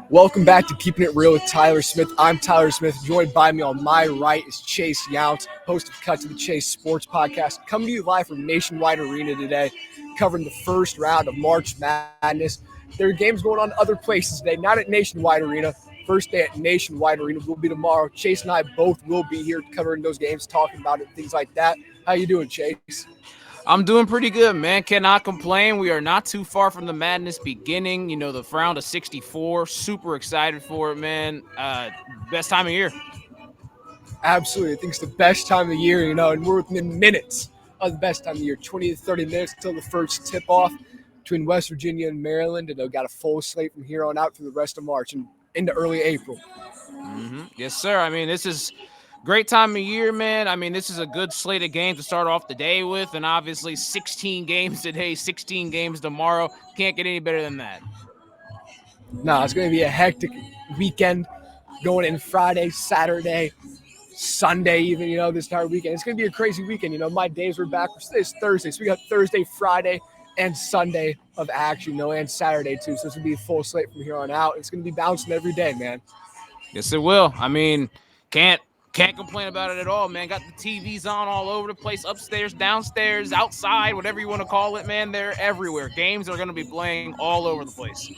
Welcome back to Keeping It Real with Tyler Smith. I'm Tyler Smith. Joined by me on my right is Chase Younts, host of Cut to the Chase Sports Podcast, coming to you live from Nationwide Arena today, covering the first round of March Madness. There are games going on other places today, not at Nationwide Arena. First day at Nationwide Arena will be tomorrow. Chase and I both will be here covering those games, talking about it, things like that. How you doing, Chase? I'm doing pretty good, man. Cannot complain. We are not too far from the madness beginning. The round of 64. Super excited for it, man. Best time of year. Absolutely. I think it's the best time of the year, and we're within minutes of the best time of the year. 20 to 30 minutes till the first tip-off between West Virginia and Maryland, and they've got a full slate from here on out for the rest of March and into early April. Yes, sir. This is great time of year, man. This is a good slate of games to start off the day with, and obviously 16 games today, 16 games tomorrow. Can't get any better than that. No, it's going to be a hectic weekend going in Friday, Saturday, Sunday even, this entire weekend. It's going to be a crazy weekend. My days were backwards. Today's Thursday, so we got Thursday, Friday, and Sunday of action, and Saturday too. So it's going to be a full slate from here on out. It's going to be bouncing every day, man. Yes, it will. Can't complain about it at all, man. Got the TVs on all over the place, upstairs, downstairs, outside, whatever you want to call it, man. They're everywhere. Games are going to be playing all over the place.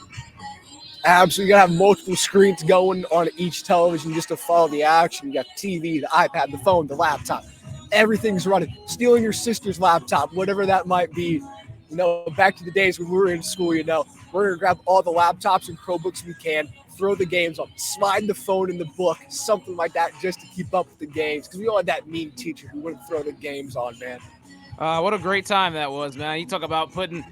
Absolutely. You got to have multiple screens going on each television just to follow the action. You got the TV, the iPad, the phone, the laptop. Everything's running. Stealing your sister's laptop, whatever that might be. Back to the days when we were in school, we're going to grab all the laptops and Chromebooks we can, throw the games on, slide the phone in the book, something like that, just to keep up with the games. Because we all had that mean teacher who wouldn't throw the games on, man. What a great time that was, man. You talk about turn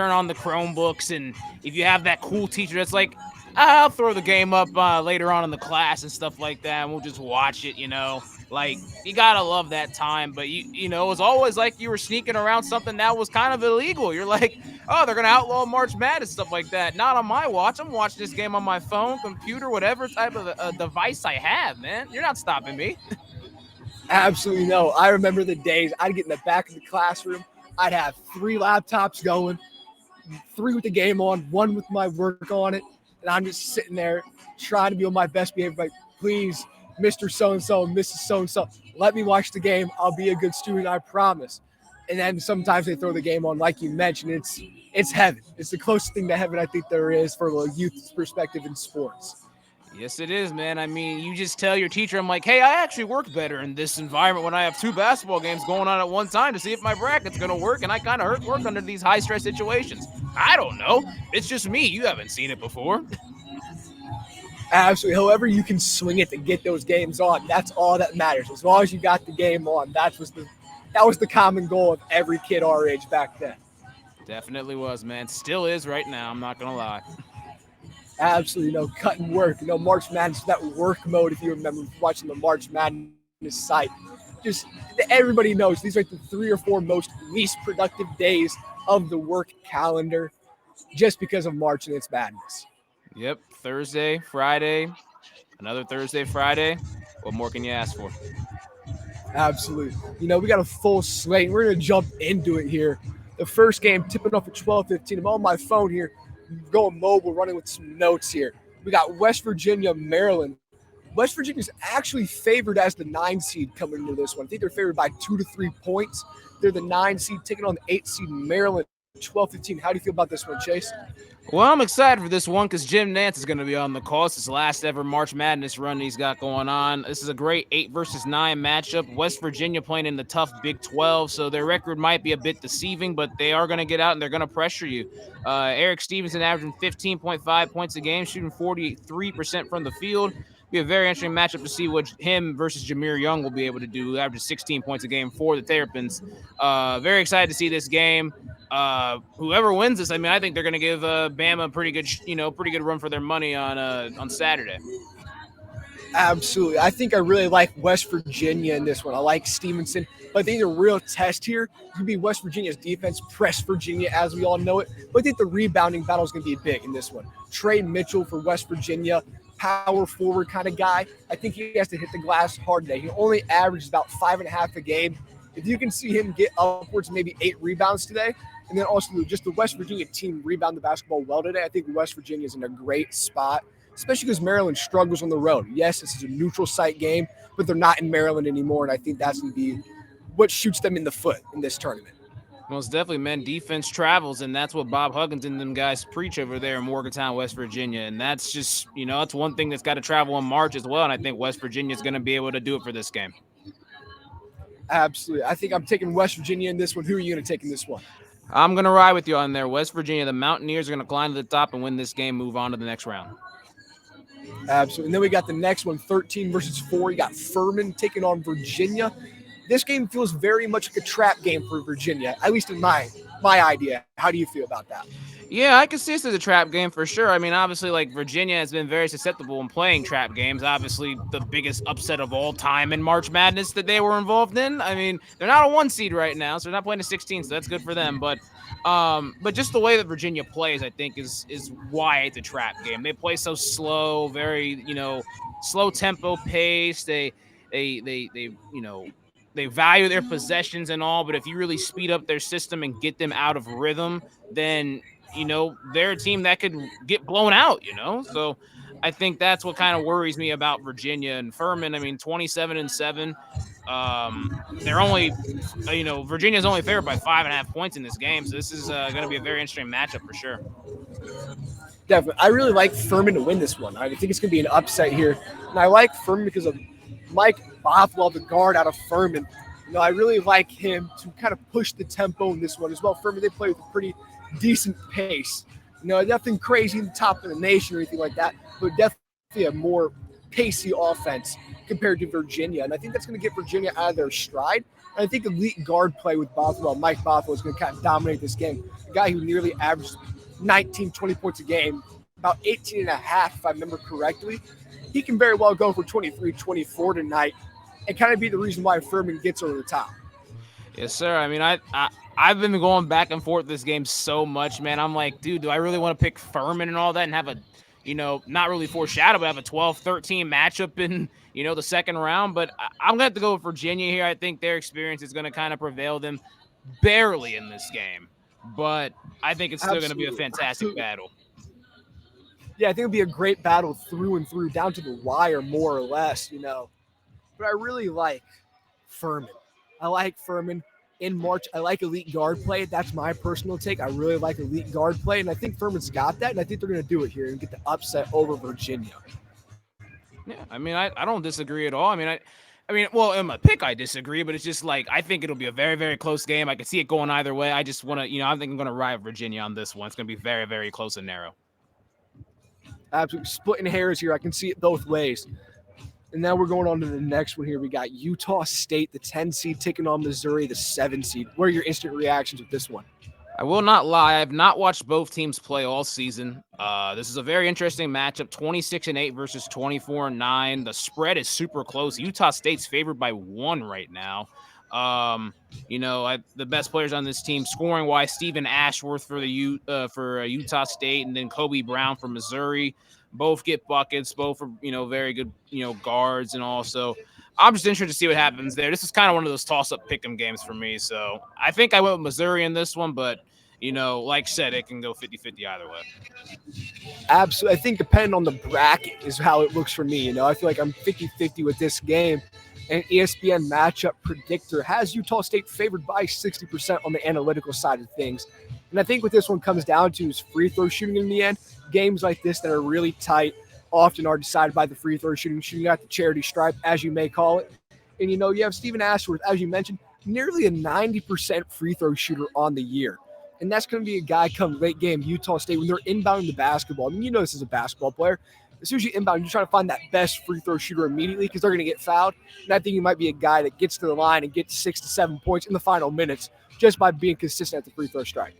on the Chromebooks, and if you have that cool teacher that's like, I'll throw the game up later on in the class and stuff like that, and we'll just watch it, Like, you gotta love that time, but it was always like you were sneaking around something that was kind of illegal. You're like, oh, they're gonna outlaw March Madness, stuff like that. Not on my watch. I'm watching this game on my phone, computer, whatever type of device I have, man. You're not stopping me. Absolutely no. I remember the days I'd get in the back of the classroom. I'd have 3 laptops going, 3 with the game on, 1 with my work on it. And I'm just sitting there trying to be on my best behavior. Like, please, Mr. So-and-so, Mrs. So-and-so, let me watch the game. I'll be a good student, I promise. And then sometimes they throw the game on, like you mentioned. It's heaven. It's the closest thing to heaven I think there is from a youth perspective in sports. Yes, it is, man. You just tell your teacher, I'm like, hey, I actually work better in this environment when I have 2 basketball games going on at one time to see if my bracket's going to work, and I kind of work under these high-stress situations. I don't know. It's just me. You haven't seen it before. Absolutely. However you can swing it to get those games on, that's all that matters. As long as you got the game on, that was the common goal of every kid our age back then. Definitely was, man. Still is right now. I'm not going to lie. Absolutely, cut and work. March Madness, that work mode, if you remember watching the March Madness site. Just everybody knows these are like the 3 or 4 most least productive days of the work calendar just because of March and its madness. Yep, Thursday, Friday, another Thursday, Friday. What more can you ask for? Absolutely. We got a full slate. We're going to jump into it here. The first game tipping off at 12:15. I'm on my phone here, going mobile, running with some notes here. We got West Virginia, Maryland. West Virginia's actually favored as the 9 seed coming into this one. I think they're favored by 2 to 3 points. They're the 9 seed taking on the 8 seed Maryland. 12-15. How do you feel about this one, Chase? Well, I'm excited for this one because Jim Nantz is going to be on the call. It's his last ever March Madness run he's got going on. This is a great 8 versus 9 matchup. West Virginia playing in the tough Big 12, so their record might be a bit deceiving, but they are going to get out and they're going to pressure you. Eric Stevenson averaging 15.5 points a game, shooting 43% from the field. Be a very interesting matchup to see what him versus Jameer Young will be able to do. Averages 16 points a game for the Terrapins. Very excited to see this game. Whoever wins this, I think they're going to give Bama a pretty good run for their money on Saturday. Absolutely. I think I really like West Virginia in this one. I like Stevenson. But I think the real test here is going to be West Virginia's defense, press Virginia as we all know it. But I think the rebounding battle is going to be big in this one. Trey Mitchell for West Virginia, power forward kind of guy. I think he has to hit the glass hard today. He only averages about 5.5 a game. If you can see him get upwards maybe 8 rebounds today, And then also just the West Virginia team rebound the basketball well today. I think West Virginia is in a great spot, especially because Maryland struggles on the road. Yes, this is a neutral site game, but they're not in Maryland anymore, and I think that's going to be what shoots them in the foot in this tournament. Most definitely, man. Defense travels, and that's what Bob Huggins and them guys preach over there in Morgantown, West Virginia. And that's just, that's one thing that's got to travel in March as well. And I think West Virginia is going to be able to do it for this game. Absolutely. I think I'm taking West Virginia in this one. Who are you going to take in this one? I'm going to ride with you on there. West Virginia, the Mountaineers are going to climb to the top and win this game, move on to the next round. Absolutely. And then we got the next one, 13 versus 4. You got Furman taking on Virginia. This game feels very much like a trap game for Virginia, at least in my idea. How do you feel about that? Yeah, I can see this as a trap game for sure. I mean, obviously, like Virginia has been very susceptible in playing trap games. Obviously, the biggest upset of all time in March Madness that they were involved in. I mean, they're not a 1 seed right now, so they're not playing a 16, so that's good for them. But just the way that Virginia plays, I think, is why it's a trap game. They play so slow, very slow tempo pace. They value their possessions and all, but if you really speed up their system and get them out of rhythm, then they're a team that could get blown out, So I think that's what kind of worries me about Virginia and Furman. I mean, 27-7. They're only, Virginia's only favored by 5.5 points in this game. So this is going to be a very interesting matchup for sure. Definitely. I really like Furman to win this one. I think it's going to be an upset here. And I like Furman because of Mike Bothwell, the guard out of Furman. I really like him to kind of push the tempo in this one as well. Furman, they play with a pretty decent pace. Nothing crazy in the top of the nation or anything like that, but definitely a more pacey offense compared to Virginia. And I think that's going to get Virginia out of their stride. And I think elite guard play with Bothwell, Mike Bothwell, is going to kind of dominate this game. A guy who nearly averaged 19, 20 points a game, about 18 and a half, if I remember correctly. He can very well go for 23, 24 tonight and kind of be the reason why Furman gets over the top. Yes, sir. I mean, I've been going back and forth this game so much, man. I'm like, dude, do I really want to pick Furman and all that and have a, not really foreshadow, but have a 12-13 matchup in, the second round? But I'm going to have to go with Virginia here. I think their experience is going to kind of prevail them barely in this game. But I think it's still going to be a fantastic battle. Yeah, I think it'll be a great battle through and through, down to the wire, more or less, But I really like Furman. I like Furman in March. I like elite guard play. That's my personal take. I really like elite guard play, and I think Furman's got that, and I think they're going to do it here and get the upset over Virginia. Yeah, I mean, I don't disagree at all. I mean, well, in my pick, I disagree, but it's just like I think it'll be a very, very close game. I can see it going either way. I just want to, I think I'm going to ride Virginia on this one. It's going to be very, very close and narrow. Absolutely splitting hairs here. I can see it both ways. And now we're going on to the next one here. We got Utah State, the 10 seed, taking on Missouri, the 7 seed. What are your instant reactions with this one? I will not lie. I have not watched both teams play all season. This is a very interesting matchup, 26-8 versus 24-9. The spread is super close. Utah State's favored by 1 right now. The best players on this team scoring wise, Stephen Ashworth for Utah State, and then Kobe Brown for Missouri. Both get buckets. Both are very good guards, and also I'm just interested to see what happens there. This is kind of one of those toss-up pick'em games for me. So I think I went with Missouri in this one, but like I said, it can go 50-50 either way. Absolutely. I think depending on the bracket is how it looks for me. I feel like I'm 50-50 with this game. And ESPN matchup predictor has Utah State favored by 60% on the analytical side of things. And I think what this one comes down to is free throw shooting in the end. Games like this that are really tight often are decided by the free throw shooting at the charity stripe, as you may call it. And, you have Stephen Ashworth, as you mentioned, nearly a 90% free throw shooter on the year. And that's going to be a guy come late game, Utah State, when they're inbounding the basketball. I mean, this is a basketball player. As soon as you inbound, you're trying to find that best free throw shooter immediately because they're going to get fouled. And I think he might be a guy that gets to the line and gets 6 to 7 points in the final minutes just by being consistent at the free throw strike.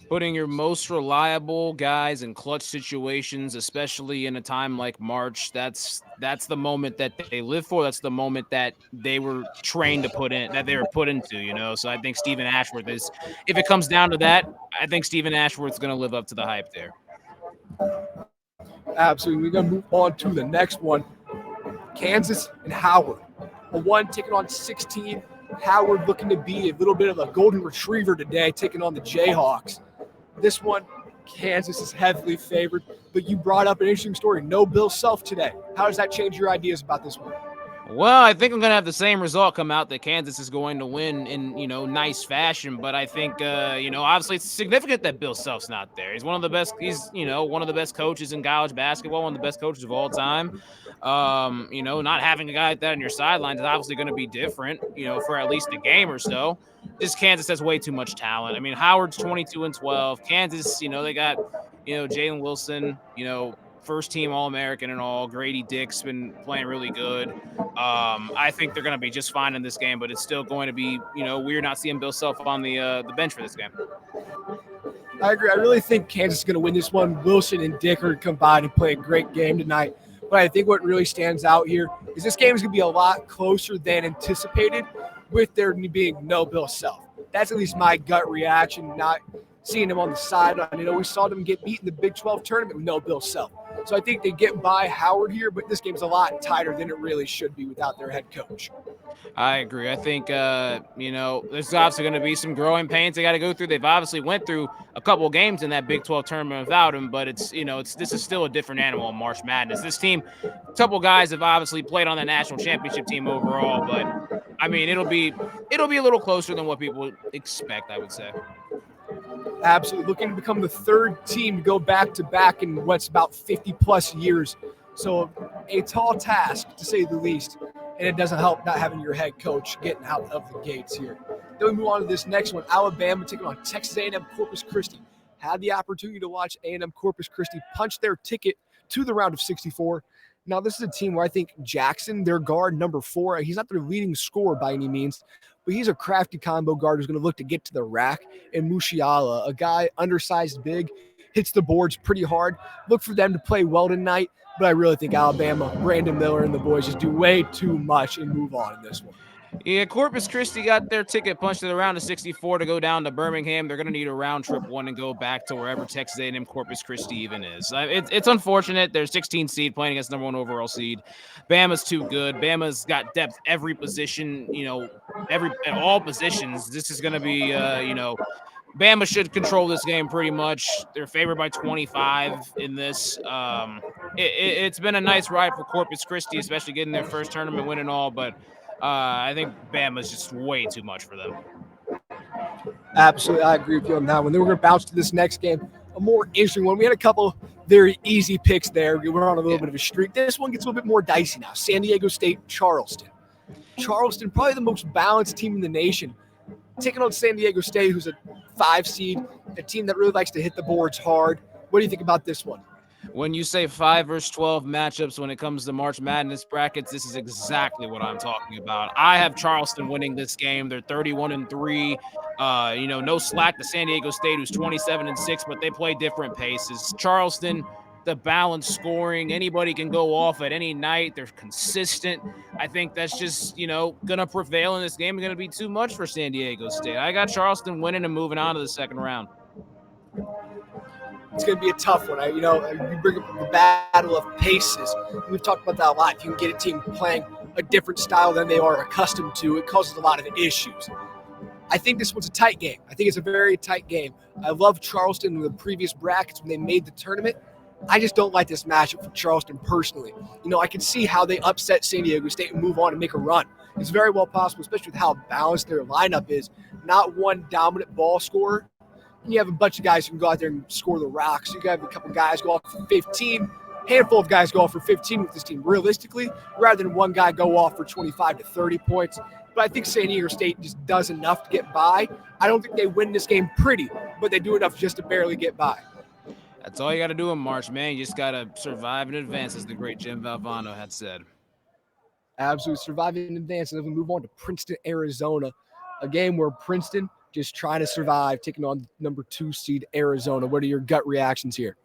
Putting your most reliable guys in clutch situations, especially in a time like March, that's the moment that they live for. That's the moment that they were trained to put into, So I think Stephen Ashworth is, if it comes down to that, I think Stephen Ashworth's going to live up to the hype there. Absolutely. We're going to move on to the next one. Kansas and Howard. A 1 taking on 16. Howard looking to be a little bit of a golden retriever today, taking on the Jayhawks. This one, Kansas is heavily favored, but you brought up an interesting story. No Bill Self today. How does that change your ideas about this one? Well, I think I'm gonna have the same result come out that Kansas is going to win in nice fashion. But I think obviously it's significant that Bill Self's not there. He's one of the best. He's one of the best coaches in college basketball, one of the best coaches of all time. Not having a guy like that on your sidelines is obviously going to be different. For at least a game or so. Just Kansas has way too much talent. I mean, Howard's 22-12. Kansas, they got Jalen Wilson, first team All-American and all. Grady Dick's been playing really good. I think they're going to be just fine in this game, but it's still going to be, weird not seeing Bill Self on the bench for this game. I agree. I really think Kansas is going to win this one. Wilson and Dick are combined and play a great game tonight. But I think what really stands out here is this game is going to be a lot closer than anticipated with there being no Bill Self. That's at least my gut reaction, not seeing him on the sideline. We saw them get beat in the Big 12 tournament with no Bill Self. So I think they get by Howard here, but this game's a lot tighter than it really should be without their head coach. I agree. I think, there's obviously going to be some growing pains they got to go through. They've obviously went through a couple of games in that Big 12 tournament without him, but this is still a different animal in March Madness. This team, a couple of guys have obviously played on the national championship team overall, but I mean, it'll be a little closer than what people expect, I would say. Absolutely. Looking to become the third team to go back-to-back in what's about 50-plus years. So a tall task, to say the least, and it doesn't help not having your head coach getting out of the gates here. Then we move on to this next one. Alabama taking on Texas A&M Corpus Christi. Had the opportunity to watch A&M Corpus Christi punch their ticket to the round of 64. Now, this is a team where I think Jackson, their guard, number 4, he's not their leading scorer by any means, but he's a crafty combo guard who's going to look to get to the rack. And Musiala, a guy undersized big, hits the boards pretty hard. Look for them to play well tonight, but I really think Alabama, Brandon Miller, and the boys just do way too much and move on in this one. Yeah, Corpus Christi got their ticket punched to the round of 64 to go down to Birmingham. They're going to need a round trip one and go back to wherever Texas A&M Corpus Christi even is. It's unfortunate. They're 16 seed playing against number 1 overall seed. Bama's too good. Bama's got depth every position, at all positions. This is going to be, Bama should control this game pretty much. They're favored by 25 in this. It's been a nice ride for Corpus Christi, especially getting their first tournament win and all, but I think Bama's just way too much for them. Absolutely, I agree with you on that one. Then we're going to bounce to this next game, a more interesting one. We had a couple very easy picks there. We're on a little bit of a streak. This one gets a little bit more dicey now. San Diego State, Charleston. Charleston, probably the most balanced team in the nation, taking on San Diego State, who's a 5 seed, a team that really likes to hit the boards hard. What do you think about this one? When you say 5 versus 12 matchups when it comes to March Madness brackets, this is exactly what I'm talking about. I have Charleston winning this game. They're 31-3. No slack to San Diego State, who's 27-6, but they play different paces. Charleston, the balanced scoring, anybody can go off at any night. They're consistent. I think that's just, going to prevail in this game. It's going to be too much for San Diego State. I got Charleston winning and moving on to the second round. It's going to be a tough one. You bring up the battle of paces. We've talked about that a lot. If you can get a team playing a different style than they are accustomed to, it causes a lot of issues. I think this one's a tight game. I think it's a very tight game. I love Charleston in the previous brackets when they made the tournament. I just don't like this matchup for Charleston personally. I can see how they upset San Diego State and move on and make a run. It's very well possible, especially with how balanced their lineup is. Not one dominant ball scorer. And you have a bunch of guys who can go out there and score the rocks. You got a couple guys go off for 15, handful of guys go off for 15 with this team realistically, rather than one guy go off for 25 to 30 points. But I think San Diego State just does enough to get by. I don't think they win this game pretty, but they do enough just to barely get by. That's all you got to do in March, man. You just got to survive in advance, as the great Jim Valvano had said. Absolutely, survive in advance. And then we move on to Princeton, Arizona, a game where Princeton just trying to survive, taking on number 2 seed Arizona. What are your gut reactions here?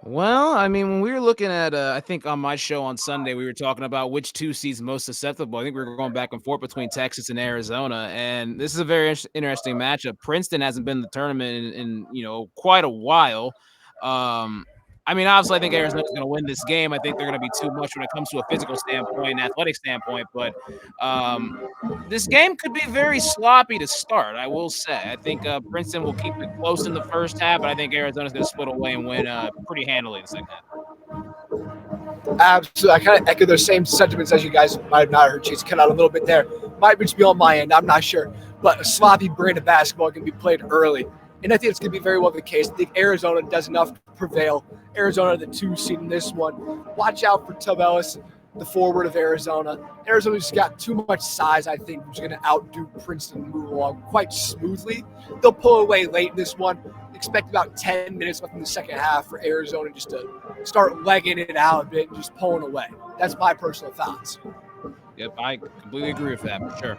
Well, I mean, when we were looking at, I think on my show on Sunday, we were talking about which 2 seeds most susceptible. I think we were going back and forth between Texas and Arizona, and this is a very interesting matchup. Princeton hasn't been in the tournament in quite a while. I mean, obviously, I think Arizona's going to win this game. I think they're going to be too much when it comes to a physical standpoint and athletic standpoint. But this game could be very sloppy to start, I will say. I think Princeton will keep it close in the first half, but I think Arizona's going to split away and win pretty handily in the second half. Absolutely. I kind of echo those same sentiments as you guys might have not heard. Chase cut out a little bit there. Might just be on my end. I'm not sure. But a sloppy brand of basketball can be played early. And I think it's going to be very well the case. I think Arizona does enough to prevail. Arizona, the 2 seed in this one. Watch out for Tubelis, the forward of Arizona. Arizona's got too much size, I think, which is going to outdo Princeton and move along quite smoothly. They'll pull away late in this one. Expect about 10 minutes left in the second half for Arizona just to start legging it out a bit and just pulling away. That's my personal thoughts. Yep, I completely agree with that for sure.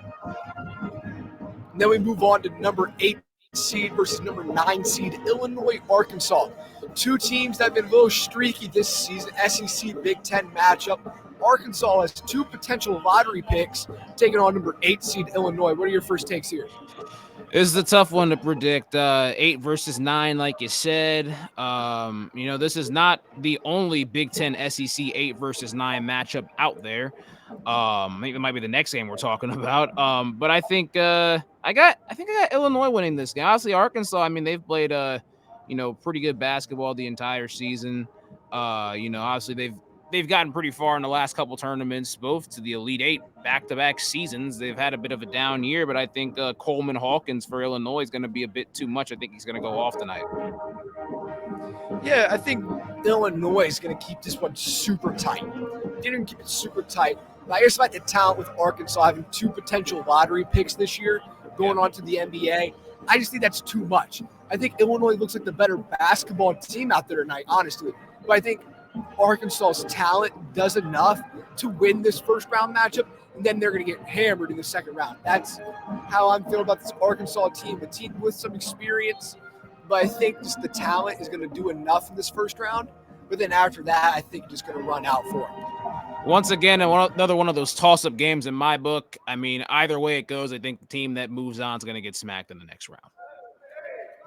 And then we move on to number 8 seed versus number 9 seed, Illinois, Arkansas. 2 teams that have been a little streaky this season, SEC Big Ten matchup. Arkansas has 2 potential lottery picks taking on number 8 seed, Illinois. What are your first takes here? This is a tough one to predict. 8 versus 9, like you said. This is not the only Big Ten SEC 8 versus 9 matchup out there. Maybe it might be the next game we're talking about. But I think I got Illinois winning this game. Honestly, Arkansas, I mean, they've played pretty good basketball the entire season. Obviously they've gotten pretty far in the last couple tournaments, both to the Elite 8 back-to-back seasons. They've had a bit of a down year, but I think Coleman Hawkins for Illinois is going to be a bit too much. I think he's going to go off tonight. Yeah, I think Illinois is going to keep this one super tight. Didn't keep it super tight. But I just like the talent with Arkansas having 2 potential lottery picks this year going on to the NBA. I just think that's too much. I think Illinois looks like the better basketball team out there tonight, honestly. But I think Arkansas's talent does enough to win this first round matchup, and then they're going to get hammered in the second round. That's how I'm feeling about this Arkansas team, a team with some experience, but I think just the talent is going to do enough in this first round. But then after that, I think it's just going to run out for them. Once again, another one of those toss-up games in my book. I mean, either way it goes, I think the team that moves on is going to get smacked in the next round.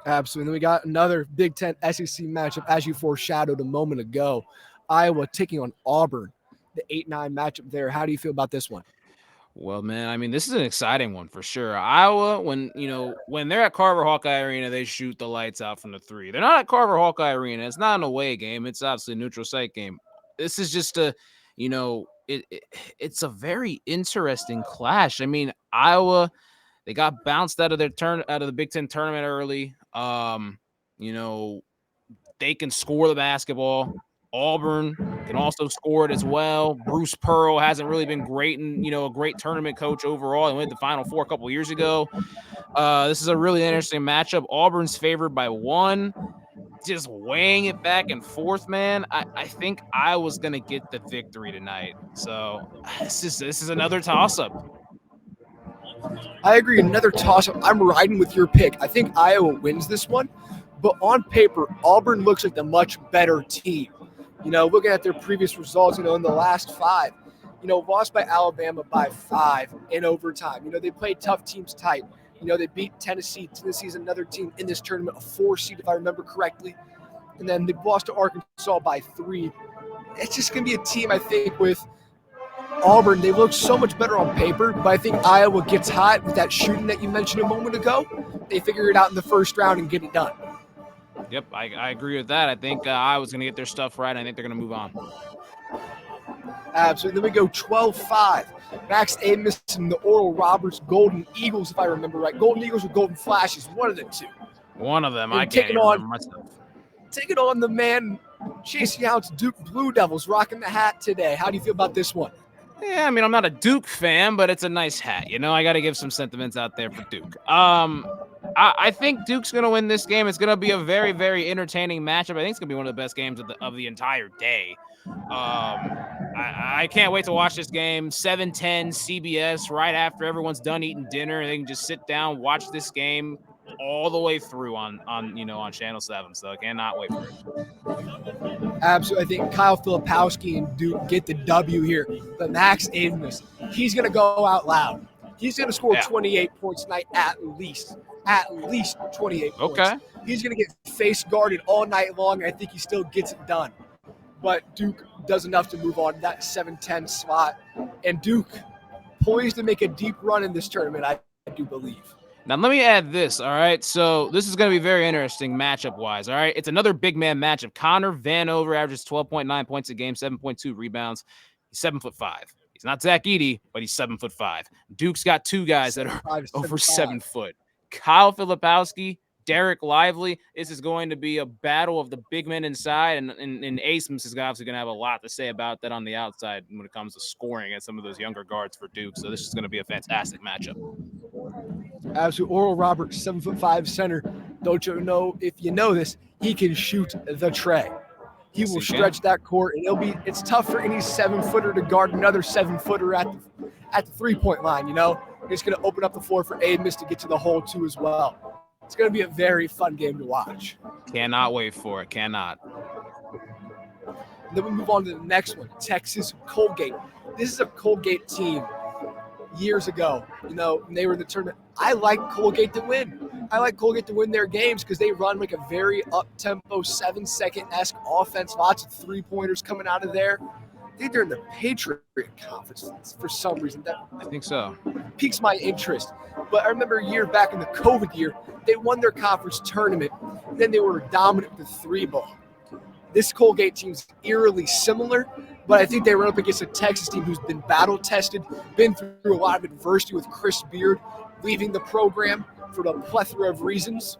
Absolutely. And then we got another Big Ten SEC matchup, as you foreshadowed a moment ago. Iowa taking on Auburn, the 8-9 matchup there. How do you feel about this one? Well, man, I mean, this is an exciting one for sure. Iowa, when they're at Carver Hawkeye Arena, they shoot the lights out from the 3. They're not at Carver Hawkeye Arena. It's not an away game. It's obviously a neutral site game. This is just it's a very interesting clash. I mean, Iowa, they got bounced out of the Big Ten tournament early. They can score the basketball. Auburn can also score it as well. Bruce Pearl hasn't really been great and, a great tournament coach overall. He went to the Final Four a couple of years ago. This is a really interesting matchup. Auburn's favored by 1. Just weighing it back and forth, man. I think Iowa's going to get the victory tonight. So this is another toss-up. I agree. Another toss-up. I'm riding with your pick. I think Iowa wins this one. But on paper, Auburn looks like the much better team. Looking at their previous results, in the last 5, lost by Alabama by 5 in overtime. They played tough teams tight. They beat Tennessee. Tennessee's another team in this tournament, a 4 seed, if I remember correctly. And then they lost to Arkansas by 3. It's just going to be a team, I think, with Auburn. They look so much better on paper, but I think Iowa gets hot with that shooting that you mentioned a moment ago. They figure it out in the first round and get it done. Yep, I agree with that. I think Iowa's going to get their stuff right. I think they're going to move on. Absolutely. Then we go 12-5. Max Amos and the Oral Roberts Golden Eagles, if I remember right. Golden Eagles or Golden Flashes, one of the 2. One of them. I can't even remember myself. Taking on the man, Chase Younts, Duke Blue Devils, rocking the hat today. How do you feel about this one? Yeah, I mean, I'm not a Duke fan, but it's a nice hat. I got to give some sentiments out there for Duke. I think Duke's going to win this game. It's going to be a very, very entertaining matchup. I think it's going to be one of the best games of the entire day. I can't wait to watch this game. 7:10 CBS right after everyone's done eating dinner. They can just sit down, watch this game all the way through on Channel 7. So I cannot wait for it. Absolutely. I think Kyle Filipowski and Duke get the W here. But Max Amos, he's going to go out loud. He's going to score 28 points tonight at least. at least 28 points. Okay. He's going to get face guarded all night long. I think he still gets it done. But Duke does enough to move on to that 7-10 spot. And Duke poised to make a deep run in this tournament, I do believe. Now, let me add this, all right? So this is going to be very interesting matchup-wise, all right? It's another big man matchup. Connor Vanover averages 12.9 points a game, 7.2 rebounds. He's 7'5". He's not Zach Edey, but he's 7'5". Duke's got two guys that are over 7 foot. Kyle Filipowski, Derek Lively. This is going to be a battle of the big men inside, and Asmus is obviously going to have a lot to say about that on the outside when it comes to scoring at some of those younger guards for Duke. So this is going to be a fantastic matchup. Absolutely. Oral Roberts, 7'5" center. Don't you know, if you know this, he can shoot the tray. He will stretch that court, and it's tough for any 7-footer to guard another 7-footer at the 3-point line, you know? It's going to open up the floor for Asmus to get to the hole too as well. It's going to be a very fun game to watch. Cannot wait for it. Cannot. Then we move on to the next one, Texas Colgate. This is a Colgate team years ago, you know, when they were in the tournament. I like Colgate to win. I like Colgate to win their games because they run like a very up-tempo, 7-second-esque offense, lots of three-pointers coming out of there. I think they're in the Patriot Conference for some reason. That I think so. Piques my interest. But I remember a year back in the COVID year, they won their conference tournament, and then they were dominant with the three ball. This Colgate team's eerily similar, but I think they run up against a Texas team who's been battle-tested, been through a lot of adversity with Chris Beard leaving the program for a plethora of reasons.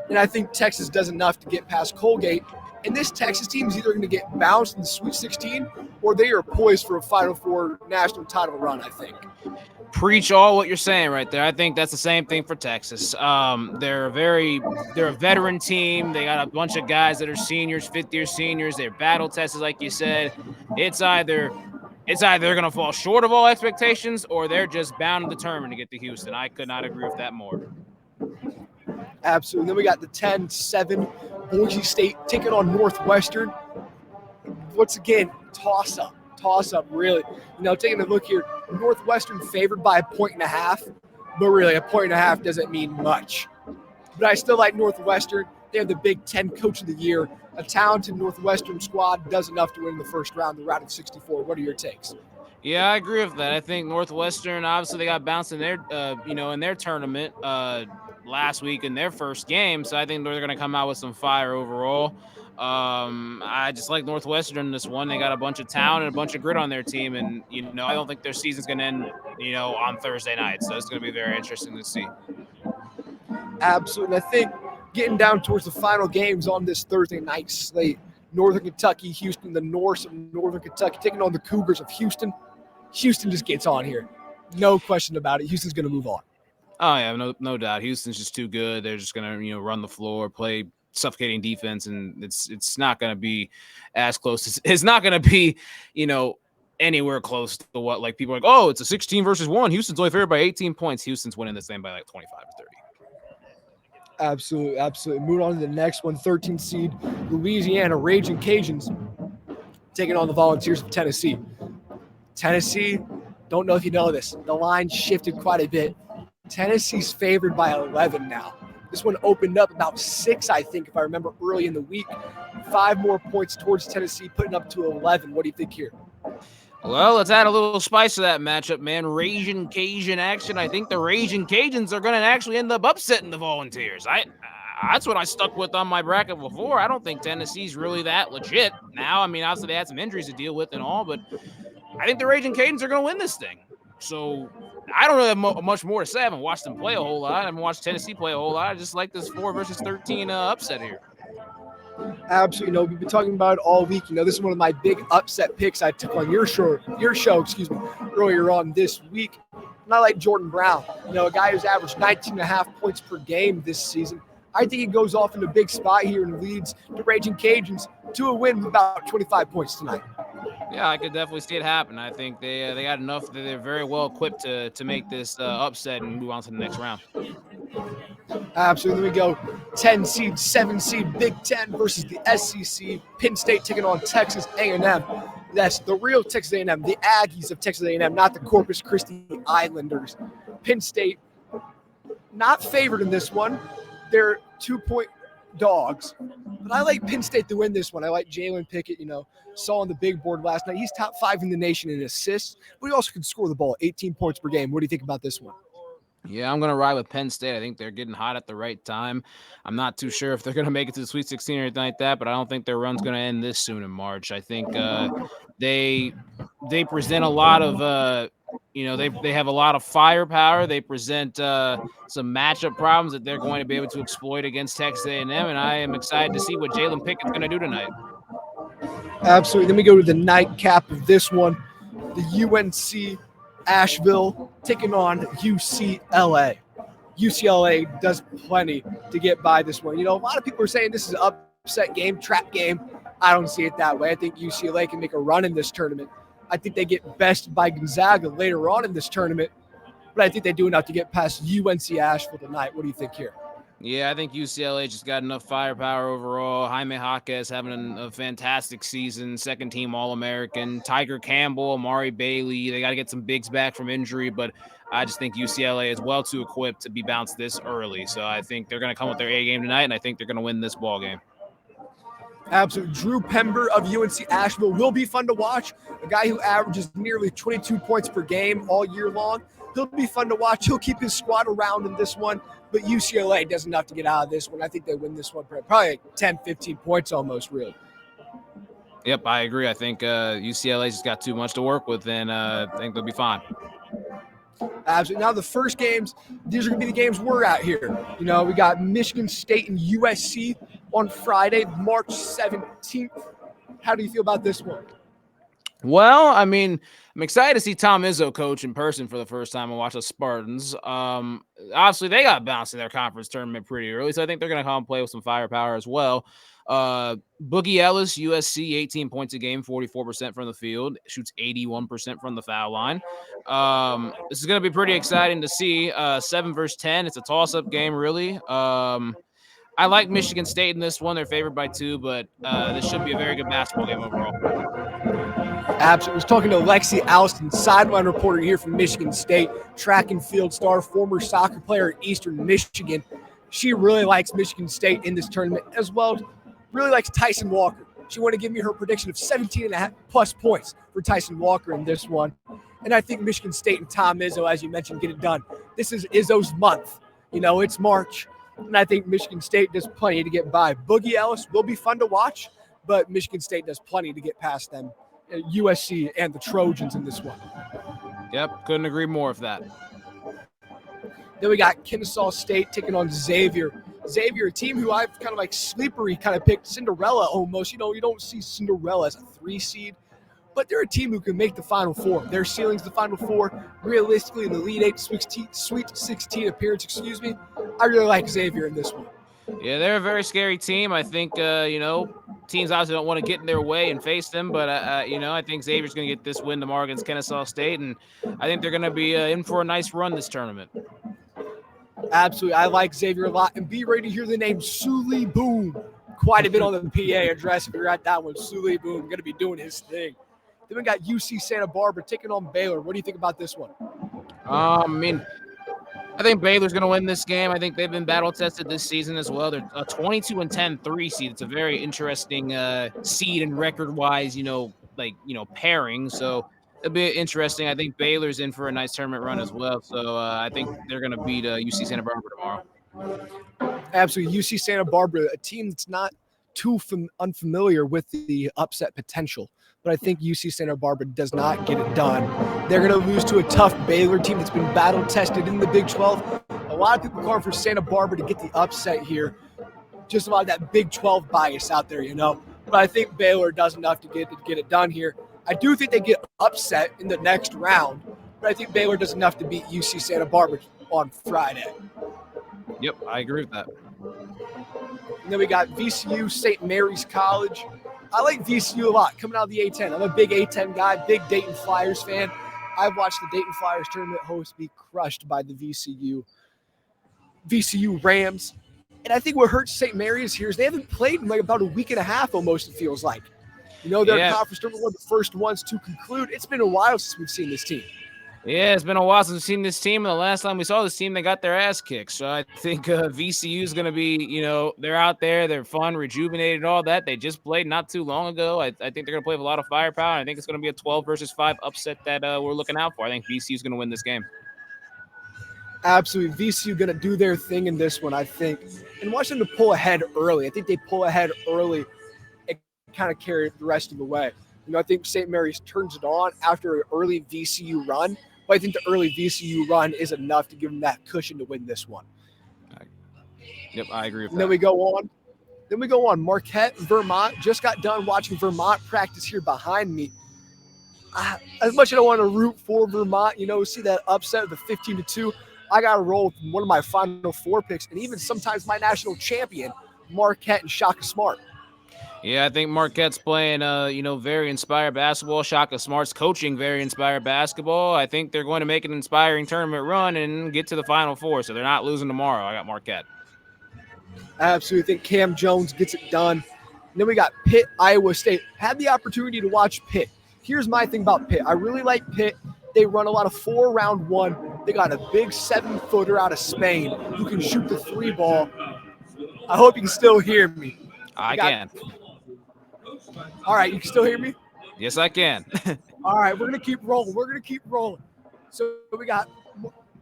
And I think Texas does enough to get past Colgate. And this Texas team is either going to get bounced in the Sweet 16 or they are poised for a Final Four national title run, I think. Preach all what you're saying right there. I think that's the same thing for Texas. They're a veteran team. They got a bunch of guys that are seniors, fifth-year seniors. They're battle tested, like you said. It's either they're going to fall short of all expectations or they're just bound and determined to get to Houston. I could not agree with that more. Absolutely. Then we got the 10-7 Boise State taking on Northwestern. Once again, toss-up, really. You know, taking a look here, Northwestern favored by 1.5, but really 1.5 doesn't mean much. But I still like Northwestern. They have the Big Ten Coach of the Year. A talented Northwestern squad does enough to win the first round, the round of 64. What are your takes? Yeah, I agree with that. I think Northwestern, obviously, they got bounced in their, in their tournament last week in their first game. So I think they're going to come out with some fire overall. I just like Northwestern in this one. They got a bunch of talent and a bunch of grit on their team. And, I don't think their season's going to end, on Thursday night. So it's going to be very interesting to see. Absolutely. I think getting down towards the final games on this Thursday night slate, Northern Kentucky, Houston, the Norse of Northern Kentucky, taking on the Cougars of Houston. Houston just gets on here. No question about it. Houston's going to move on. Oh, yeah, no doubt. Houston's just too good. They're just going to, run the floor, play suffocating defense, and it's not going to be as close. It's not going to be, anywhere close to what, like, people are like, oh, it's a 16 versus 1. Houston's only favored by 18 points. Houston's winning this game by like 25 to 30. Absolutely. Moving on to the next one, 13 seed Louisiana Raging Cajuns taking on the Volunteers of Tennessee. Tennessee, don't know if you know this, the line shifted quite a bit. Tennessee's favored by 11 now. This one opened up about 6, I think, if I remember, early in the week. 5 more points towards Tennessee, putting up to 11. What do you think here? Well, let's add a little spice to that matchup, man. Raging Cajun action. I think the Raging Cajuns are going to actually end up upsetting the Volunteers. That's what I stuck with on my bracket before. I don't think Tennessee's really that legit now. I mean, obviously they had some injuries to deal with and all, but I think the Raging Cajuns are going to win this thing. So I don't really have much more to say. I haven't watched them play a whole lot. I haven't watched Tennessee play a whole lot. I just like this 4 versus 13 upset here. Absolutely. We've been talking about it all week. This is one of my big upset picks I took on your show, earlier on this week. And I like Jordan Brown, a guy who's averaged 19.5 points per game this season. I think he goes off in a big spot here and leads the Raging Cajuns to a win with about 25 points tonight. Yeah, I could definitely see it happen. I think they got enough that they're very well equipped to make this upset and move on to the next round. Absolutely. We go 10 seed, 7 seed, Big Ten versus the SEC. Penn State taking on Texas A&M. That's the real Texas A&M, the Aggies of Texas A&M, not the Corpus Christi Islanders. Penn State not favored in this one. They're 2-point dogs. But I like Penn State to win this one. I like Jalen Pickett, saw on the big board last night. He's top 5 in the nation in assists, but he also can score the ball, 18 points per game. What do you think about this one? Yeah, I'm going to ride with Penn State. I think they're getting hot at the right time. I'm not too sure if they're going to make it to the Sweet 16 or anything like that, but I don't think their run's going to end this soon in March. I think they present a lot of they have a lot of firepower. They present some matchup problems that they're going to be able to exploit against Texas A&M, and I am excited to see what Jalen Pickett's going to do tonight. Absolutely. Then we go to the nightcap of this one, the UNC Asheville taking on UCLA. UCLA does plenty to get by this one. A lot of people are saying this is an upset game, trap game. I don't see it that way. I think UCLA can make a run in this tournament. I think they get bested by Gonzaga later on in this tournament, but I think they do enough to get past UNC Asheville tonight. What do you think here? Yeah, I think UCLA just got enough firepower overall. Jaime Jaquez having a fantastic season, second-team All-American. Tiger Campbell, Amari Bailey, they got to get some bigs back from injury, but I just think UCLA is well too equipped to be bounced this early. So I think they're going to come with their A game tonight, and I think they're going to win this ball game. Absolutely. Drew Pember of UNC Asheville will be fun to watch. A guy who averages nearly 22 points per game all year long. He'll be fun to watch. He'll keep his squad around in this one, but UCLA does enough to get out of this one. I think they win this one probably like 10, 15 points almost, really. Yep, I agree. I think UCLA just got too much to work with, and I think they'll be fine. Absolutely. Now the first games, these are going to be the games we're at here. We got Michigan State and USC on Friday, March 17th. How do you feel about this one? Well, I mean, I'm excited to see Tom Izzo coach in person for the first time and watch the Spartans. Obviously, they got bounced in their conference tournament pretty early, so I think they're going to come play with some firepower as well. Boogie Ellis, USC, 18 points a game, 44% from the field, shoots 81% from the foul line. This is going to be pretty exciting to see. 7 versus 10. It's a toss-up game, really. I like Michigan State in this one. They're favored by 2, but this should be a very good basketball game overall. Absolutely. I was talking to Lexi Alston, sideline reporter here from Michigan State, track and field star, former soccer player at Eastern Michigan. She really likes Michigan State in this tournament, as well as really likes Tyson Walker. She wanted to give me her prediction of 17.5+ points for Tyson Walker in this one. And I think Michigan State and Tom Izzo, as you mentioned, get it done. This is Izzo's month. It's March. And I think Michigan State does plenty to get by. Boogie Ellis will be fun to watch, but Michigan State does plenty to get past them. USC and the Trojans in this one. Yep, couldn't agree more with that. Then we got Kennesaw State taking on Xavier. Xavier, a team who I've kind of like sleepery kind of picked, Cinderella almost. You don't see Cinderella as a 3 seed, but they're a team who can make the Final Four. Their ceiling's the Final Four. Realistically, in the Elite 8 Sweet 16 appearance, I really like Xavier in this one. Yeah, they're a very scary team. I think, teams obviously don't want to get in their way and face them, but, I think Xavier's going to get this win tomorrow against Kennesaw State, and I think they're going to be in for a nice run this tournament. Absolutely. I like Xavier a lot, and be ready to hear the name Suli Boom quite a bit on the PA address if you're at that one. Suli Boom going to be doing his thing. Then we got UC Santa Barbara taking on Baylor. What do you think about this one? I think Baylor's going to win this game. I think they've been battle-tested this season as well. They're a 22-10 3 seed. It's a very interesting seed and record-wise, pairing. So it'll be interesting. I think Baylor's in for a nice tournament run as well. So I think they're going to beat UC Santa Barbara tomorrow. Absolutely. UC Santa Barbara, a team that's not too unfamiliar with the upset potential. But I think UC Santa Barbara does not get it done. They're going to lose to a tough Baylor team that's been battle-tested in the Big 12. A lot of people calling for Santa Barbara to get the upset here. Just a lot of that Big 12 bias out there, But I think Baylor does enough to get it done here. I do think they get upset in the next round, but I think Baylor does enough to beat UC Santa Barbara on Friday. Yep, I agree with that. And then we got VCU, St. Mary's College. I like VCU a lot coming out of the A-10. I'm a big A-10 guy, big Dayton Flyers fan. I've watched the Dayton Flyers tournament host be crushed by the VCU Rams. And I think what hurts St. Mary's here is they haven't played in like about a week and a half almost, it feels like. Their conference tournament, one of the first ones to conclude. It's been a while since we've seen this team. Yeah, it's been a while since we've seen this team. And the last time we saw this team, they got their ass kicked. So I think VCU is going to be, they're out there. They're fun, rejuvenated, all that. They just played not too long ago. I think they're going to play with a lot of firepower. I think it's going to be a 12-5 upset that we're looking out for. I think VCU is going to win this game. Absolutely. VCU going to do their thing in this one, I think. And watch them to pull ahead early. I think they pull ahead early and kind of carry the rest of the way. I think St. Mary's turns it on after an early VCU run, but I think the early VCU run is enough to give them that cushion to win this one. Yep, I agree with that. Then we go on. Marquette, Vermont. Just got done watching Vermont practice here behind me. As much as I want to root for Vermont, see that upset of the 15-2, I got to roll with one of my Final Four picks, and even sometimes my national champion, Marquette and Shaka Smart. Yeah, I think Marquette's playing, very inspired basketball. Shaka Smart's coaching very inspired basketball. I think they're going to make an inspiring tournament run and get to the Final Four, so they're not losing tomorrow. I got Marquette. I absolutely think Cam Jones gets it done. And then we got Pitt, Iowa State. Had the opportunity to watch Pitt. Here's my thing about Pitt. I really like Pitt. They run a lot of 4-round-1. They got a big 7-footer out of Spain who can shoot the 3 ball. I hope you can still hear me. I can. All right, you can still hear me? Yes, I can. All right, we're going to keep rolling. So we got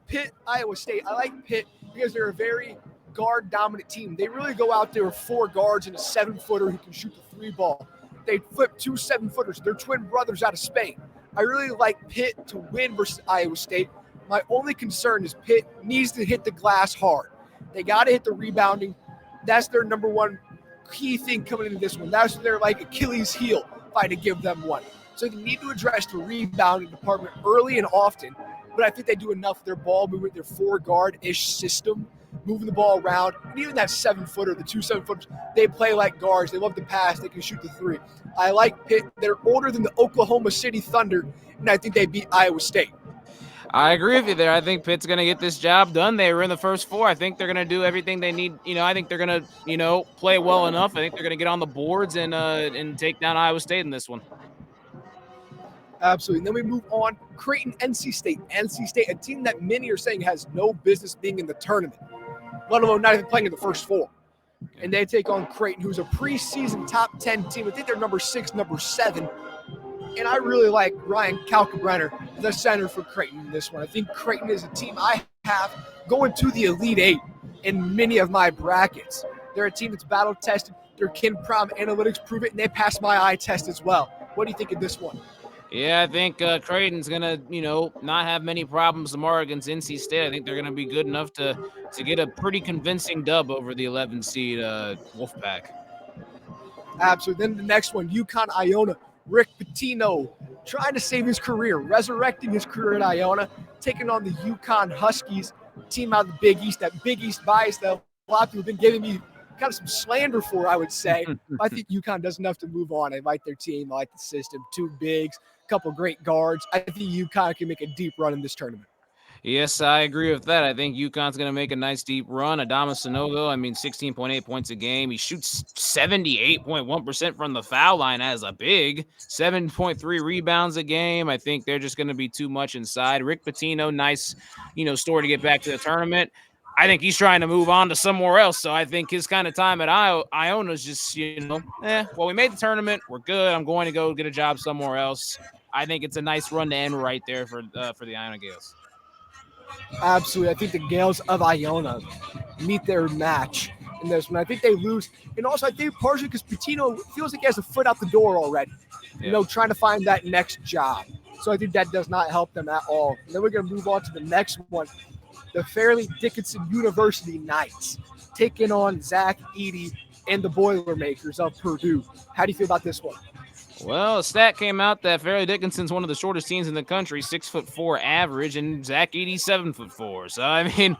Pitt, Iowa State. I like Pitt because they're a very guard-dominant team. They really go out there with 4 guards and a 7-footer who can shoot the 3 ball. They flip 2 7-footers. They're twin brothers out of Spain. I really like Pitt to win versus Iowa State. My only concern is Pitt needs to hit the glass hard. They got to hit the rebounding. That's their number one key thing coming into this one. That's their Achilles heel if I had to give them one. So they need to address the rebounding department early and often. But I think they do enough of their ball movement, their 4-guard-ish system, moving the ball around. And even that 7-footer, the 2 7-footers, they play like guards. They love to pass. They can shoot the 3. I like Pitt. They're older than the Oklahoma City Thunder, and I think they beat Iowa State. I agree with you there. I think Pitt's going to get this job done. They were in the first 4. I think they're going to do everything they need. I think they're going to, play well enough. I think they're going to get on the boards and take down Iowa State in this one. Absolutely. And then we move on. Creighton, NC State. NC State, a team that many are saying has no business being in the tournament, let alone not even playing in the first 4. And they take on Creighton, who's a preseason top 10 team. I think they're number 6, number 7. And I really like Ryan Kalkbrenner, the center for Creighton in this one. I think Creighton is a team I have going to the Elite 8 in many of my brackets. They're a team that's battle-tested. Their Kin Prom analytics prove it, and they passed my eye test as well. What do you think of this one? Yeah, I think Creighton's going to, not have many problems tomorrow against NC State. I think they're going to be good enough to get a pretty convincing dub over the 11-seed Wolfpack. Absolutely. Then the next one, UConn Iona. Rick Pitino trying to save his career, resurrecting his career at Iona, taking on the UConn Huskies, team out of the Big East. That Big East bias that a lot of people have been giving me kind of some slander for, I would say. I think UConn does enough to move on. I like their team. I like the system. 2 bigs, a couple great guards. I think UConn can make a deep run in this tournament. Yes, I agree with that. I think UConn's going to make a nice deep run. Adama Sanogo, 16.8 points a game. He shoots 78.1% from the foul line as a big, 7.3 rebounds a game. I think they're just going to be too much inside. Rick Pitino, nice, story to get back to the tournament. I think he's trying to move on to somewhere else. So I think his kind of time at Iona is just, well, we made the tournament. We're good. I'm going to go get a job somewhere else. I think it's a nice run to end right there for the Iona Gales. Absolutely. I think the Gales of Iona meet their match in this one. I think they lose. And also, I think partially because Pitino feels like he has a foot out the door already, trying to find that next job. So I think that does not help them at all. And then we're going to move on to the next one. The Fairleigh Dickinson University Knights taking on Zach Edey and the Boilermakers of Purdue. How do you feel about this one? Well, a stat came out that Fairleigh Dickinson's one of the shortest teams in the country, 6'4" average, and Zach Edey's 7'4". So,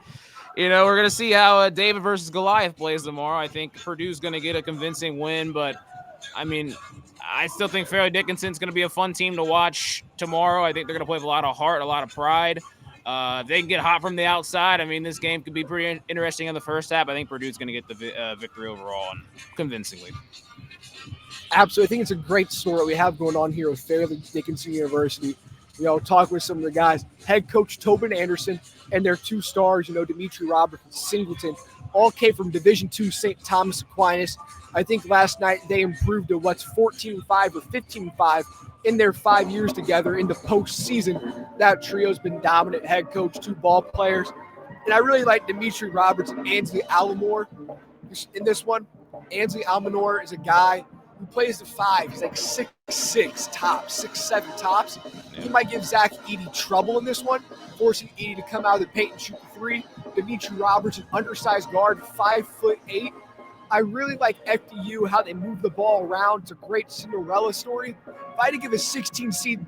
we're going to see how David versus Goliath plays tomorrow. I think Purdue's going to get a convincing win, but, I still think Fairleigh Dickinson's going to be a fun team to watch tomorrow. I think they're going to play with a lot of heart, a lot of pride. If they can get hot from the outside, this game could be pretty interesting in the first half. I think Purdue's going to get the victory overall and convincingly. Absolutely. I think it's a great story we have going on here with Fairleigh Dickinson University. talk with some of the guys. Head coach Tobin Anderson and their two stars, Dimitri Roberts and Singleton, all came from Division II St. Thomas Aquinas. I think last night they improved to what's 14-5 or 15-5 in their 5 years together in the postseason. That trio's been dominant. Head coach, two ball players. And I really like Dimitri Roberts and Ansley Alomore in this one. Ansley Alomore is a guy who plays the 5. He's like 6'6" tops, 6'7" tops. He might give Zach Edey trouble in this one, forcing Edey to come out of the paint and shoot the 3. Dimitri Roberts, an undersized guard, 5'8". I really like FDU, how they move the ball around. It's a great Cinderella story. If I had to give a 16 seed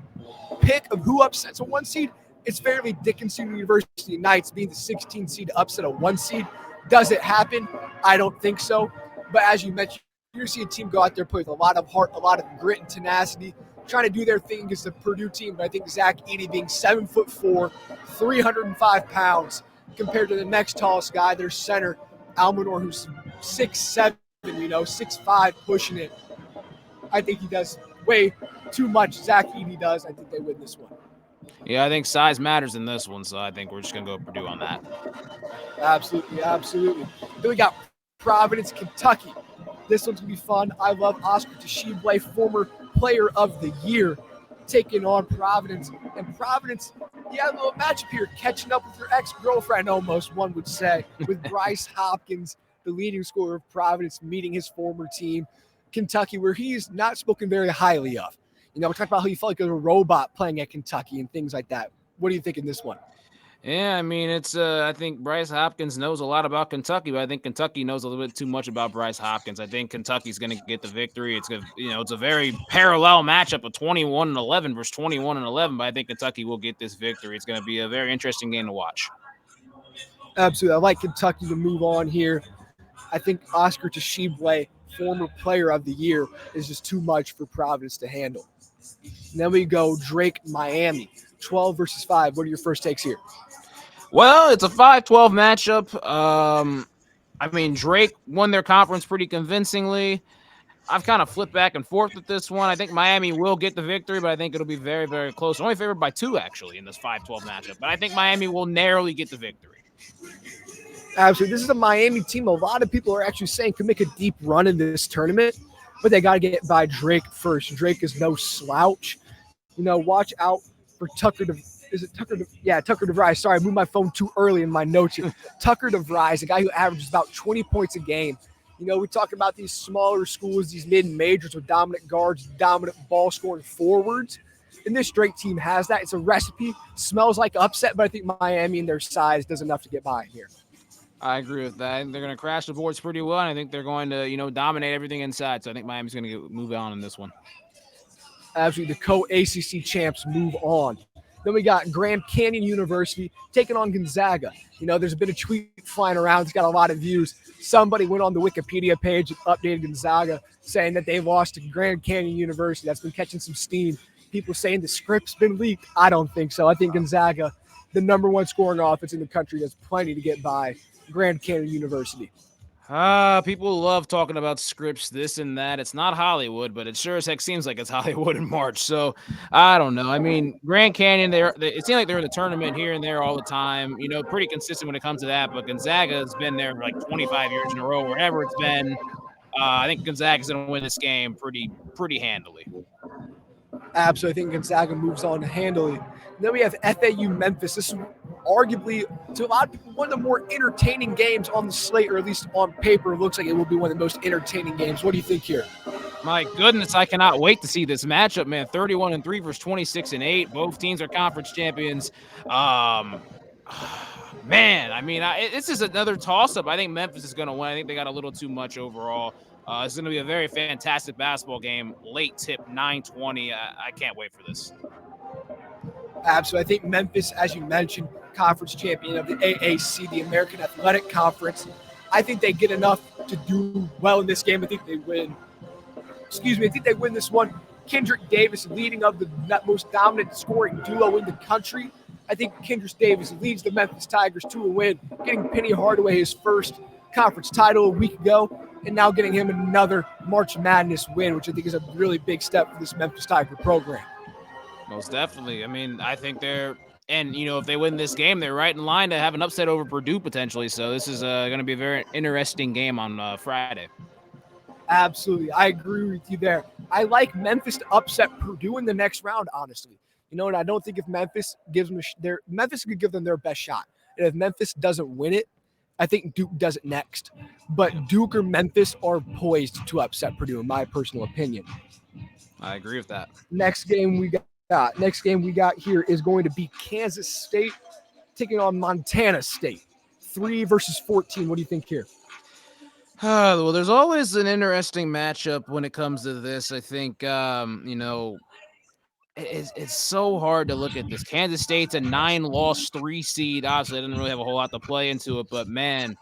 pick of who upsets a 1 seed, it's fairly Dickinson University Knights being the 16 seed to upset a 1 seed. Does it happen? I don't think so. But as you mentioned, you see a team go out there, play with a lot of heart, a lot of grit and tenacity, trying to do their thing against the Purdue team. But I think Zach Edey being 7'4", 305 pounds, compared to the next tallest guy, their center, Almanor, who's 6'7", 6'5", pushing it. I think he does way too much. Zach Edey does. I think they win this one. Yeah, I think size matters in this one, so I think we're just going to go Purdue on that. Absolutely. Then we got Providence, Kentucky. This one's going to be fun. I love Oscar Tshiebwe, former player of the year, taking on Providence. And Providence, a little matchup here, catching up with your ex-girlfriend almost, one would say, with Bryce Hopkins, the leading scorer of Providence, meeting his former team, Kentucky, where he's not spoken very highly of. We talked about how he felt like a robot playing at Kentucky and things like that. What do you think in this one? Yeah, I mean, it's I think Bryce Hopkins knows a lot about Kentucky, but I think Kentucky knows a little bit too much about Bryce Hopkins. I think Kentucky's going to get the victory. It's it's a very parallel matchup of 21-11 versus 21-11, but I think Kentucky will get this victory. It's going to be a very interesting game to watch. Absolutely. I like Kentucky to move on here. I think Oscar Tshiebwe, former player of the year, is just too much for Providence to handle. And then we go Drake, Miami, 12 versus 5. What are your first takes here? Well, it's a 5-12 matchup. I mean, Drake won their conference pretty convincingly. I've kind of flipped back and forth with this one. I think Miami will get the victory, but I think it'll be very, very close. Only favored by 2, actually, in this 5-12 matchup. But I think Miami will narrowly get the victory. Absolutely. This is a Miami team a lot of people are actually saying could make a deep run in this tournament, but they got to get by Drake first. Drake is no slouch. Watch out for Tucker DeVries. Sorry, I moved my phone too early in my notes here. Tucker DeVries, a guy who averages about 20 points a game. We talk about these smaller schools, these mid-majors with dominant guards, dominant ball-scoring forwards. And this Drake team has that. It's a recipe. Smells like upset, but I think Miami and their size does enough to get by here. I agree with that. They're going to crash the boards pretty well, and I think they're going to, dominate everything inside. So I think Miami's going to move on in this one. Absolutely. The co-ACC champs move on. Then we got Grand Canyon University taking on Gonzaga. There's been a tweet flying around. It's got a lot of views. Somebody went on the Wikipedia page and updated Gonzaga saying that they lost to Grand Canyon University. That's been catching some steam. People saying the script's been leaked. I don't think so. I think Gonzaga, the number 1 scoring offense in the country, has plenty to get by Grand Canyon University. People love talking about scripts, this and that. It's not Hollywood, but it sure as heck seems like it's Hollywood in March. So I don't know. I mean, Grand Canyon, it seems like they're in the tournament here and there all the time. Pretty consistent when it comes to that. But Gonzaga has been there for like 25 years in a row, wherever it's been. I think Gonzaga's going to win this game pretty handily. Absolutely. I think Gonzaga moves on handily. Then we have FAU Memphis. This is arguably, to a lot of people, one of the more entertaining games on the slate, or at least on paper. It looks like it will be one of the most entertaining games. What do you think here? My goodness, I cannot wait to see this matchup, man. 31-3 versus 26-8. Both teams are conference champions. Man, I mean, this is another toss-up. I think Memphis is going to win. I think they got a little too much overall. It's going to be a very fantastic basketball game. Late tip, 9:20. I can't wait for this. Absolutely. I think Memphis, as you mentioned, conference champion of the AAC, the American Athletic Conference. I think they get enough to do well in this game. I think they win. I think they win this one. Kendrick Davis, leading of the most dominant scoring duo in the country. I think Kendrick Davis leads the Memphis Tigers to a win, getting Penny Hardaway his first conference title a week ago, and now getting him another March Madness win, which I think is a really big step for this Memphis Tiger program. Most definitely. I mean, I think and if they win this game, they're right in line to have an upset over Purdue potentially. So this is going to be a very interesting game on Friday. Absolutely. I agree with you there. I like Memphis to upset Purdue in the next round, honestly. And I don't think if Memphis gives them Memphis could give them their best shot. And if Memphis doesn't win it, I think Duke does it next. But Duke or Memphis are poised to upset Purdue, in my personal opinion. I agree with that. Next game we got here is going to be Kansas State taking on Montana State. 3 versus 14. What do you think here? Well, there's always an interesting matchup when it comes to this. I think, it's so hard to look at this. Kansas State's a 9-loss 3 seed. Obviously, I didn't really have a whole lot to play into it, but man,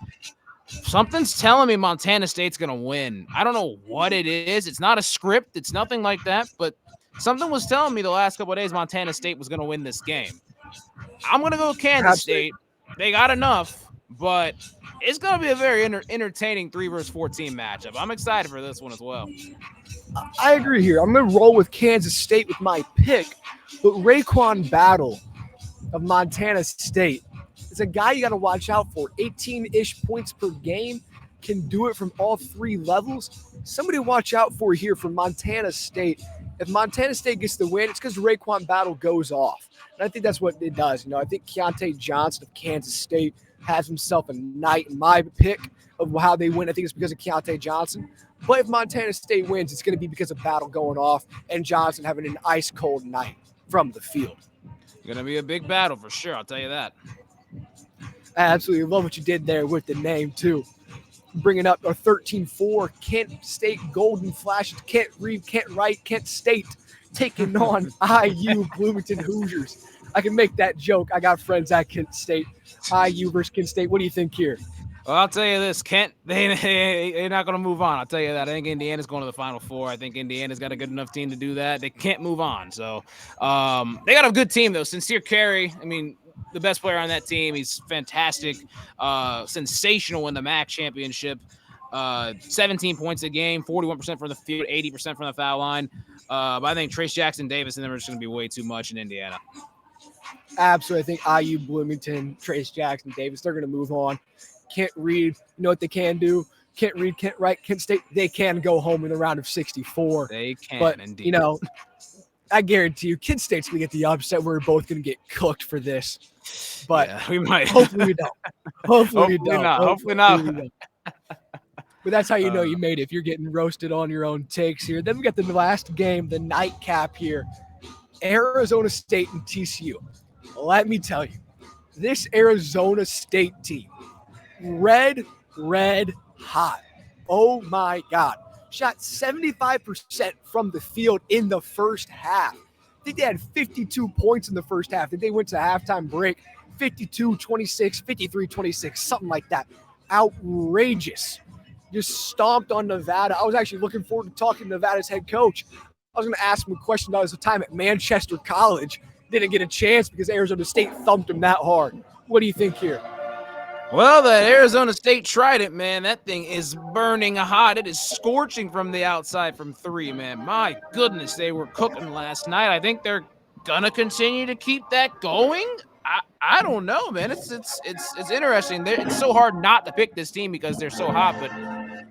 something's telling me Montana State's going to win. I don't know what it is. It's not a script. It's nothing like that, but something was telling me the last couple of days Montana State was going to win this game. I'm going to go with Kansas State. They got enough, but it's going to be a very entertaining 3 versus 14 matchup. I'm excited for this one as well. I agree here. I'm going to roll with Kansas State with my pick, but Raekwon Battle of Montana State is a guy you got to watch out for. 18-ish points per game, can do it from all 3 levels. Somebody to watch out for here from Montana State. If Montana State gets the win, it's because Raekwon Battle goes off. And I think that's what it does. I think Keontae Johnson of Kansas State has himself a night. In my pick of how they win, I think it's because of Keontae Johnson. But if Montana State wins, it's going to be because of Battle going off and Johnson having an ice-cold night from the field. Going to be a big battle for sure, I'll tell you that. I absolutely love what you did there with the name, too. Bringing up our 13-4 Kent State Golden Flashes. Kent read, Kent write, Kent State taking on IU Bloomington Hoosiers. I can make that joke. I got friends at Kent State. IU versus Kent State. What do you think here? Well, I'll tell you this, Kent, they're not going to move on. I'll tell you that. I think Indiana's going to the Final Four. I think Indiana's got a good enough team to do that. They can't move on. So they got a good team, though. Sincere Carey, the best player on that team. He's fantastic, sensational in the MAC championship. 17 points a game, 41% from the field, 80% from the foul line. But I think Trace Jackson Davis and them are just going to be way too much in Indiana. Absolutely. I think IU, Bloomington, Trace Jackson Davis, they're going to move on. Can't read. You know what they can do? Can't read, can't write, Kent State. They can go home in the round of 64. They can, but, indeed. I guarantee you, Kent State's going to get the upset. We're both going to get cooked for this. But yeah, we might. Hopefully we don't. Hopefully we don't. Hopefully not. But that's how you know you made it, if you're getting roasted on your own takes here. Then we got the last game, the nightcap here. Arizona State and TCU. Let me tell you, this Arizona State team, red hot. Oh, my God. Shot 75% from the field in the first half. I think they had 52 points in the first half. I think they went to the halftime break, 52-26, 53-26, something like that. Outrageous. Just stomped on Nevada. I was actually looking forward to talking to Nevada's head coach. I was going to ask him a question about his time at Manchester College. Didn't get a chance because Arizona State thumped him that hard. What do you think here? Well, that Arizona State Trident, man, that thing is burning hot. It is scorching from the outside from 3, man. My goodness, they were cooking last night. I think they're gonna continue to keep that going. I don't know, man. It's interesting. It's so hard not to pick this team because they're so hot, but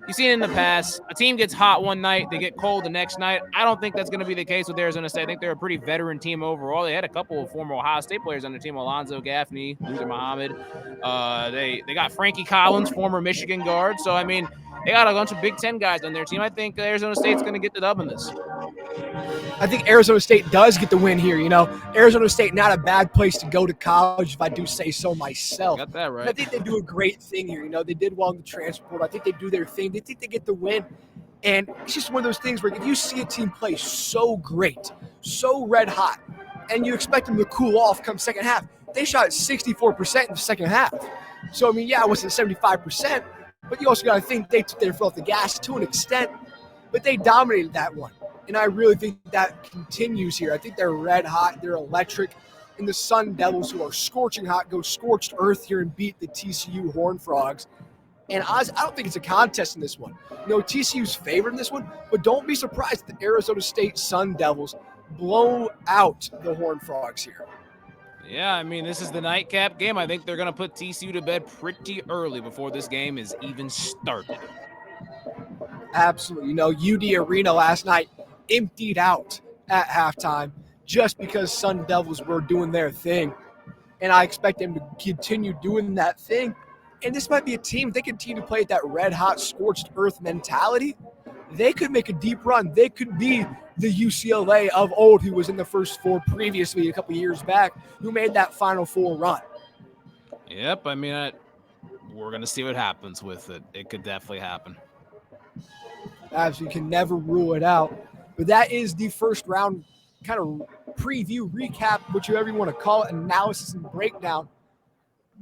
you've seen it in the past. A team gets hot one night, they get cold the next night. I don't think that's going to be the case with Arizona State. I think they're a pretty veteran team overall. They had a couple of former Ohio State players on their team, Alonzo Gaffney, Luther Muhammad. They got Frankie Collins, former Michigan guard. So, they got a bunch of Big Ten guys on their team. I think Arizona State's going to get the dub in this. I think Arizona State does get the win here. Arizona State, not a bad place to go to college, if I do say so myself. Got that right. And I think they do a great thing here. They did well in the transfer portal. I think they do their thing. They think they get the win. And it's just one of those things where if you see a team play so great, so red hot, and you expect them to cool off come second half, they shot 64% in the second half. So, it wasn't 75%, but you also got to think they took their foot off the gas to an extent, but they dominated that one. And I really think that continues here. I think they're red hot. They're electric. And the Sun Devils, who are scorching hot, go scorched earth here and beat the TCU Horned Frogs. And I don't think it's a contest in this one. TCU's favored in this one, but don't be surprised if the Arizona State Sun Devils blow out the Horned Frogs here. Yeah, I mean, this is the nightcap game. I think they're going to put TCU to bed pretty early before this game is even started. Absolutely. UD Arena last night emptied out at halftime just because Sun Devils were doing their thing. And I expect them to continue doing that thing. And this might be a team, if they continue to play at that red-hot, scorched earth mentality, they could make a deep run. They could be the UCLA of old who was in the first four previously a couple years back, who made that Final Four run. Yep, I mean, we're going to see what happens with it. It could definitely happen. Absolutely, can never rule it out. But that is the first round kind of preview, recap, whichever you want to call it, analysis and breakdown.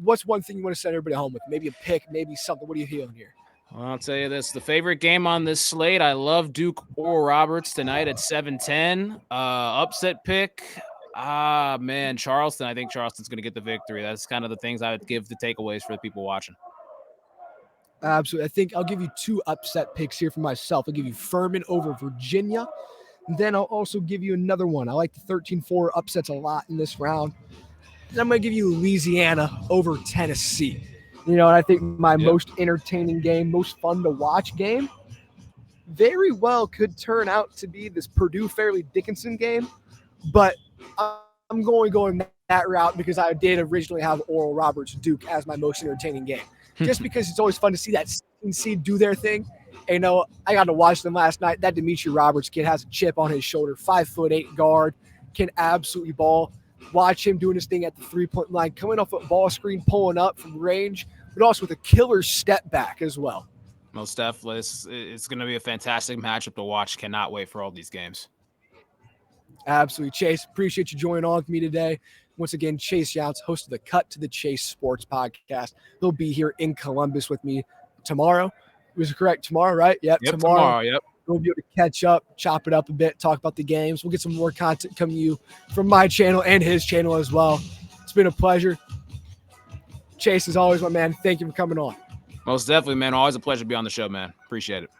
What's one thing you want to send everybody home with? Maybe a pick, maybe something. What are you feeling here? Well, I'll tell you this. The favorite game on this slate, I love Duke Oral Roberts tonight at 7-10. Upset pick. Man, Charleston. I think Charleston's going to get the victory. That's kind of the things I would give the takeaways for the people watching. Absolutely. I think I'll give you two upset picks here for myself. I'll give you Furman over Virginia. And then I'll also give you another one. I like the 13-4 upsets a lot in this round. And I'm going to give you Louisiana over Tennessee. And I think my most entertaining game, most fun to watch game, very well could turn out to be this Purdue-Fairleigh Dickinson game. But I'm going that route because I did originally have Oral Roberts Duke as my most entertaining game. Just because it's always fun to see that seed do their thing. And, I got to watch them last night. That Demetri Roberts kid has a chip on his shoulder, 5'8" guard, can absolutely ball. Watch him doing his thing at the three-point line, coming off a ball screen, pulling up from range, but also with a killer step back as well. Most definitely. It's going to be a fantastic matchup to watch. Cannot wait for all these games. Absolutely. Chase, appreciate you joining on with me today. Once again, Chase Younts, host of the Cut to the Chase Sports Podcast. He'll be here in Columbus with me tomorrow. Was it correct? Tomorrow, right? Yep, tomorrow. Yep. We'll be able to catch up, chop it up a bit, talk about the games. We'll get some more content coming to you from my channel and his channel as well. It's been a pleasure. Chase, as always, my man, thank you for coming on. Most definitely, man. Always a pleasure to be on the show, man. Appreciate it.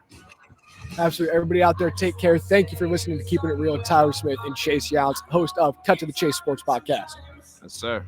Absolutely. Everybody out there, take care. Thank you for listening to Keeping It Real with Tyler Smith and Chase Younts, host of Cut to the Chase Sports Podcast. Yes, sir.